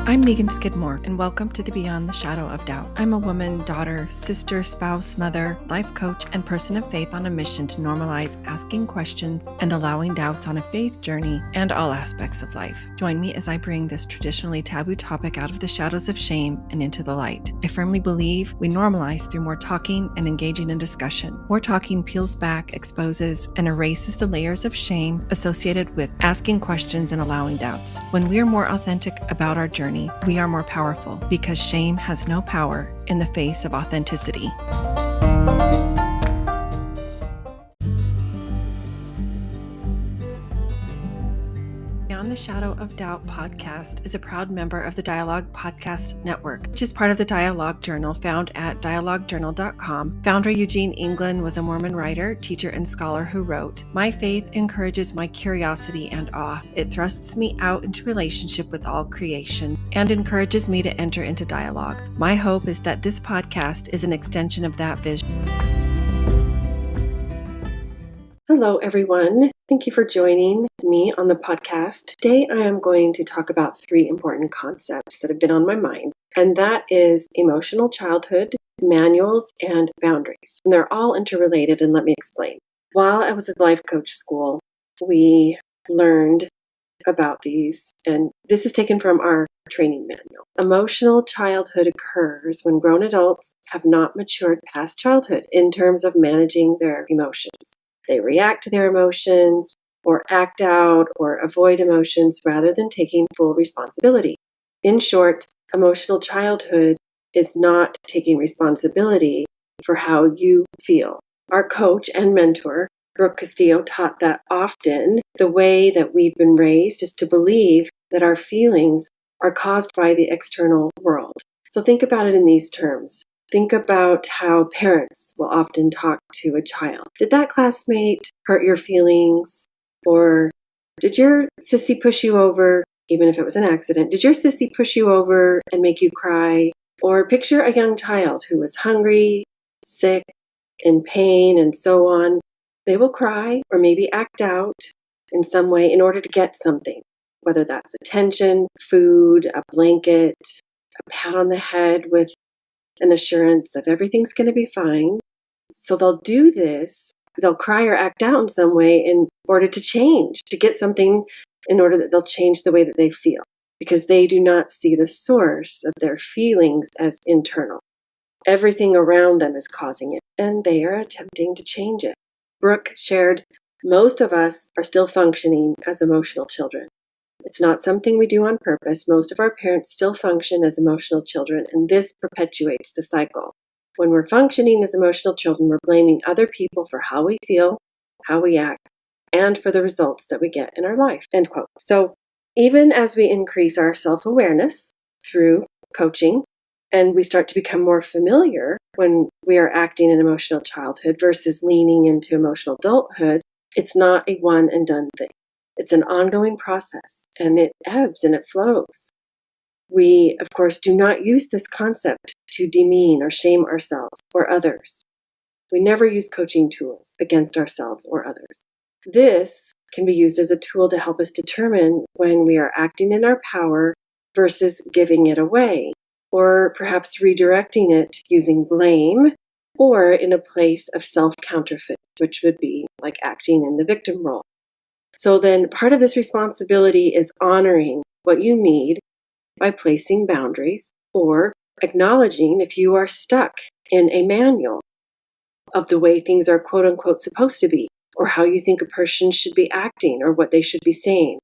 I'm Megan Skidmore, and welcome to the Beyond the Shadow of Doubt. I'm a woman, daughter, sister, spouse, mother, life coach, and person of faith on a mission to normalize asking questions and allowing doubts on a faith journey and all aspects of life. Join me as I bring this traditionally taboo topic out of the shadows of shame and into the light. I firmly believe we normalize through more talking and engaging in discussion. More talking peels back, exposes, and erases the layers of shame associated with asking questions and allowing doubts. When we are more authentic about our journey, we are more powerful because shame has no power in the face of authenticity. Beyond the Shadow of Doubt podcast is a proud member of the Dialogue Podcast Network, which is part of the Dialogue Journal found at dialoguejournal.com. Founder Eugene England was a Mormon writer, teacher, and scholar who wrote, "My faith encourages my curiosity and awe. It thrusts me out into relationship with all creation and encourages me to enter into dialogue. My hope is that this podcast is an extension of that vision." Hello, everyone. Thank you for joining me on the podcast. Today, I am going to talk about three important concepts that have been on my mind, and that is emotional childhood, manuals, and boundaries. And they're all interrelated, and let me explain. While I was at life coach school, we learned about these, and this is taken from our training manual. Emotional childhood occurs when grown adults have not matured past childhood in terms of managing their emotions. They react to their emotions or act out or avoid emotions rather than taking full responsibility. In short, emotional childhood is not taking responsibility for how you feel. Our coach and mentor, Brooke Castillo, taught that often the way that we've been raised is to believe that our feelings are caused by the external world. So think about it in these terms. Think about how parents will often talk to a child. Did that classmate hurt your feelings? Or did your sissy push you over, even if it was an accident? Did your sissy push you over and make you cry? Or picture a young child who is hungry, sick, in pain, and so on. They will cry or maybe act out in some way in order to get something, whether that's attention, food, a blanket, a pat on the head with an assurance of everything's going to be fine. So they'll do this, they'll cry or act out in some way in order to change, to get something in order that they'll change the way that they feel, because they do not see the source of their feelings as internal. Everything around them is causing it, and they are attempting to change it. Brooke shared, most of us are still functioning as emotional children. It's not something we do on purpose. Most of our parents still function as emotional children, and this perpetuates the cycle. When we're functioning as emotional children, we're blaming other people for how we feel, how we act, and for the results that we get in our life, end quote. So even as we increase our self-awareness through coaching, and we start to become more familiar when we are acting in emotional childhood versus leaning into emotional adulthood, it's not a one and done thing. It's an ongoing process, and it ebbs and it flows. We, of course, do not use this concept to demean or shame ourselves or others. We never use coaching tools against ourselves or others. This can be used as a tool to help us determine when we are acting in our power versus giving it away, or perhaps redirecting it using blame or in a place of self-counterfeit, which would be like acting in the victim role. So then part of this responsibility is honoring what you need by placing boundaries or acknowledging if you are stuck in a manual of the way things are quote unquote supposed to be, or how you think a person should be acting or what they should be saying.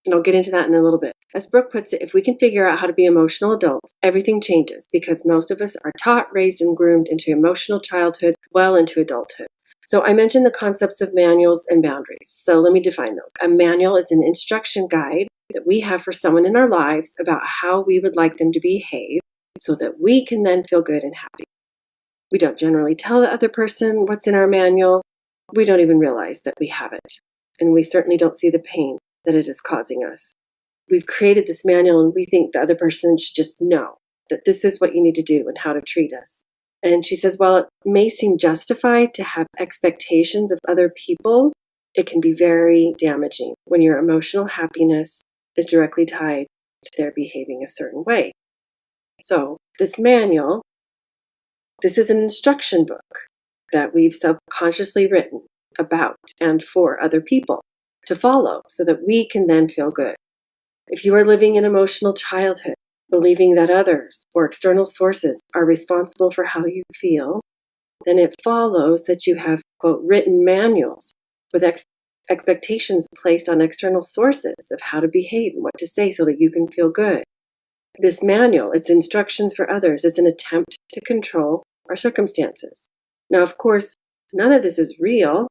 And I'll get into that in a little bit. As Brooke puts it, if we can figure out how to be emotional adults, everything changes because most of us are taught, raised, and groomed into emotional childhood well into adulthood. So I mentioned the concepts of manuals and boundaries. So let me define those. A manual is an instruction guide that we have for someone in our lives about how we would like them to behave so that we can then feel good and happy. We don't generally tell the other person what's in our manual. We don't even realize that we have it. And we certainly don't see the pain that it is causing us. We've created this manual and we think the other person should just know that this is what you need to do and how to treat us. And she says, while it may seem justified to have expectations of other people, it can be very damaging when your emotional happiness is directly tied they're behaving a certain way. So this manual, this is an instruction book that we've subconsciously written about and for other people to follow so that we can then feel good. If you are living an emotional childhood, believing that others or external sources are responsible for how you feel, then it follows that you have, quote, written manuals with expectations placed on external sources of how to behave and what to say so that you can feel good. This manual, it's instructions for others. It's an attempt to control our circumstances. Now, of course, none of this is real.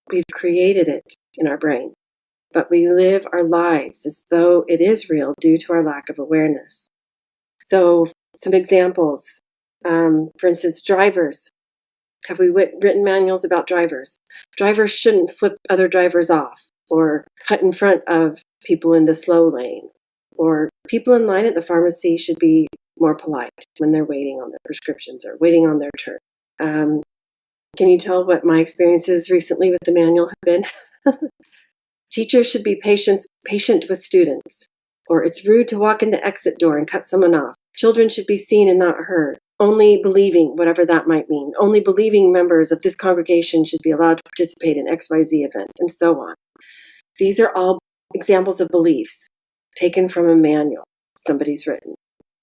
We've created it in our brain, but we live our lives as though it is real due to our lack of awareness. So some examples, for instance, drivers. Have we written manuals about drivers? Drivers shouldn't flip other drivers off or cut in front of people in the slow lane. Or people in line at the pharmacy should be more polite when they're waiting on their prescriptions or waiting on their turn. Can you tell what my experiences recently with the manual have been? Teachers should be patient with students. Or it's rude to walk in the exit door and cut someone off. Children should be seen and not heard. Only believing, whatever that might mean. Only believing members of this congregation should be allowed to participate in XYZ event, and so on. These are all examples of beliefs taken from a manual somebody's written.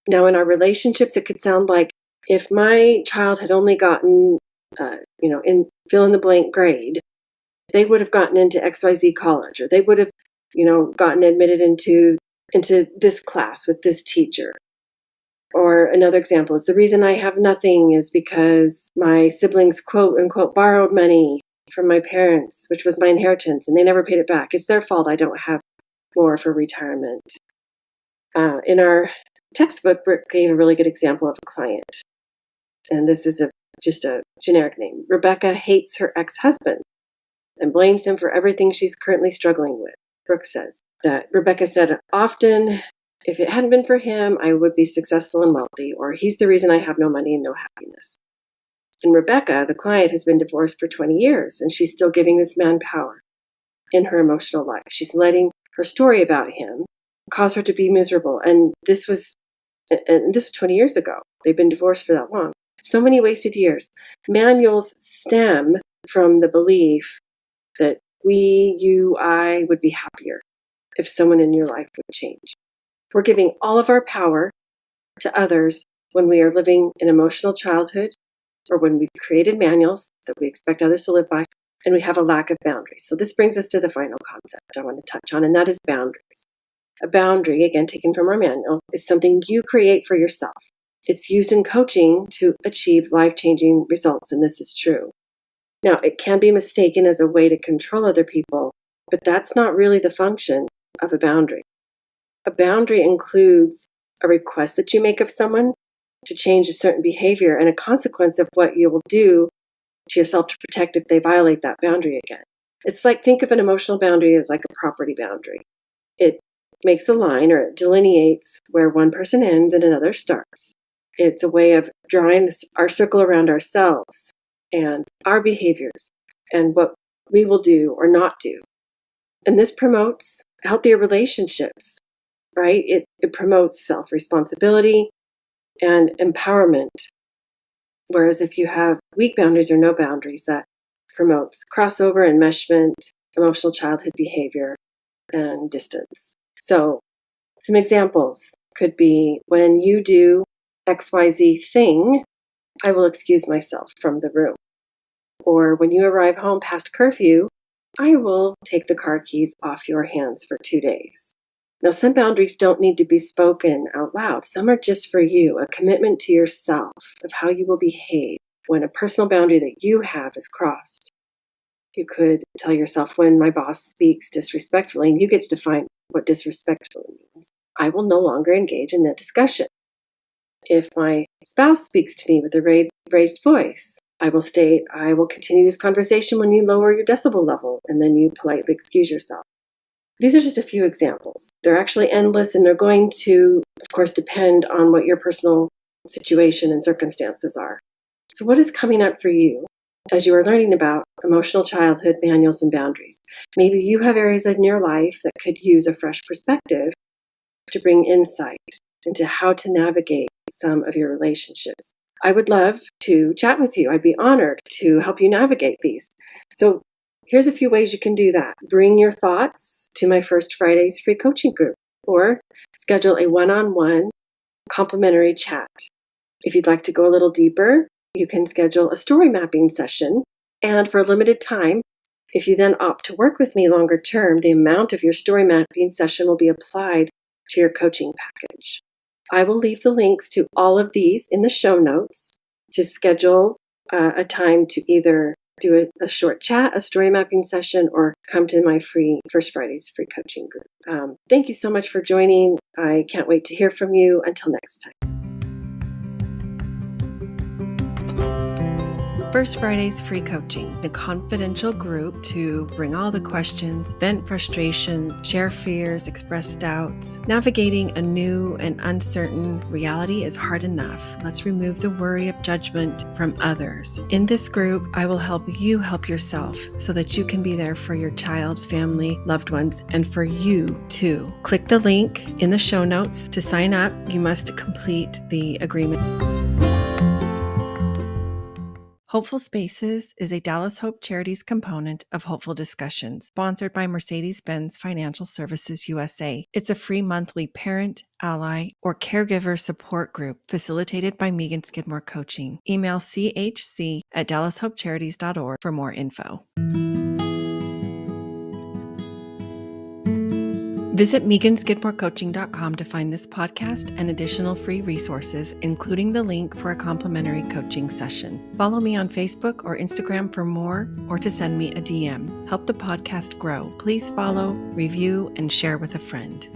Now, in our relationships, it could sound like if my child had only gotten, in fill in the blank grade, they would have gotten into XYZ college, or they would have, gotten admitted into this class with this teacher. Or another example is the reason I have nothing is because my siblings, quote unquote, borrowed money from my parents, which was my inheritance, and they never paid it back. It's their fault I don't have more for retirement. In our textbook, Brooke gave a really good example of a client. And this is just a generic name. Rebecca hates her ex-husband and blames him for everything she's currently struggling with. Brooke says that Rebecca said, often, if it hadn't been for him, I would be successful and wealthy, or he's the reason I have no money and no happiness. And Rebecca, the client, has been divorced for 20 years, and she's still giving this man power in her emotional life. She's letting her story about him cause her to be miserable. And this was 20 years ago. They've been divorced for that long. So many wasted years. Manuals stem from the belief that I would be happier if someone in your life would change. We're giving all of our power to others when we are living an emotional childhood or when we've created manuals that we expect others to live by, and we have a lack of boundaries. So this brings us to the final concept I want to touch on, and that is boundaries. A boundary, again, taken from our manual, is something you create for yourself. It's used in coaching to achieve life-changing results, and this is true. Now, it can be mistaken as a way to control other people, but that's not really the function of a boundary. A boundary includes a request that you make of someone to change a certain behavior and a consequence of what you will do to yourself to protect if they violate that boundary again. It's like, think of an emotional boundary as like a property boundary. It makes a line, or it delineates where one person ends and another starts. It's a way of drawing our circle around ourselves and our behaviors and what we will do or not do. And this promotes healthier relationships, right? It promotes self-responsibility and empowerment. Whereas if you have weak boundaries or no boundaries, that promotes crossover, enmeshment, emotional childhood behavior, and distance. So some examples could be, when you do XYZ thing, I will excuse myself from the room. Or when you arrive home past curfew, I will take the car keys off your hands for 2 days. Now, some boundaries don't need to be spoken out loud. Some are just for you, a commitment to yourself of how you will behave when a personal boundary that you have is crossed. You could tell yourself, when my boss speaks disrespectfully, and you get to define what disrespectfully means, I will no longer engage in that discussion. If my spouse speaks to me with a raised voice, I will state, I will continue this conversation when you lower your decibel level, and then you politely excuse yourself. These are just a few examples. They're actually endless, and they're going to, of course, depend on what your personal situation and circumstances are. So what is coming up for you as you are learning about emotional childhood manuals and boundaries? Maybe you have areas in your life that could use a fresh perspective to bring insight into how to navigate some of your relationships. I would love to chat with you. I'd be honored to help you navigate these. So here's a few ways you can do that. Bring your thoughts to my First Fridays free coaching group, or schedule a one-on-one complimentary chat. If you'd like to go a little deeper, you can schedule a story mapping session. And for a limited time, if you then opt to work with me longer term, the amount of your story mapping session will be applied to your coaching package. I will leave the links to all of these in the show notes to schedule a time to either do a short chat, a story mapping session, or come to my free First Fridays free coaching group. Thank you so much for joining. I can't wait to hear from you. Until next time. First Fridays free coaching, a confidential group to bring all the questions, vent frustrations, share fears, express doubts. Navigating a new and uncertain reality is hard enough. Let's remove the worry of judgment from others. In this group, I will help you help yourself so that you can be there for your child, family, loved ones, and for you too. Click the link in the show notes to sign up. You must complete the agreement. Hopeful Spaces is a Dallas Hope Charities component of Hopeful Discussions, sponsored by Mercedes-Benz Financial Services USA. It's a free monthly parent, ally, or caregiver support group facilitated by Megan Skidmore Coaching. Email chc@dallashopecharities.org for more info. Visit meganskidmorecoaching.com to find this podcast and additional free resources, including the link for a complimentary coaching session. Follow me on Facebook or Instagram for more, or to send me a DM. Help the podcast grow. Please follow, review, and share with a friend.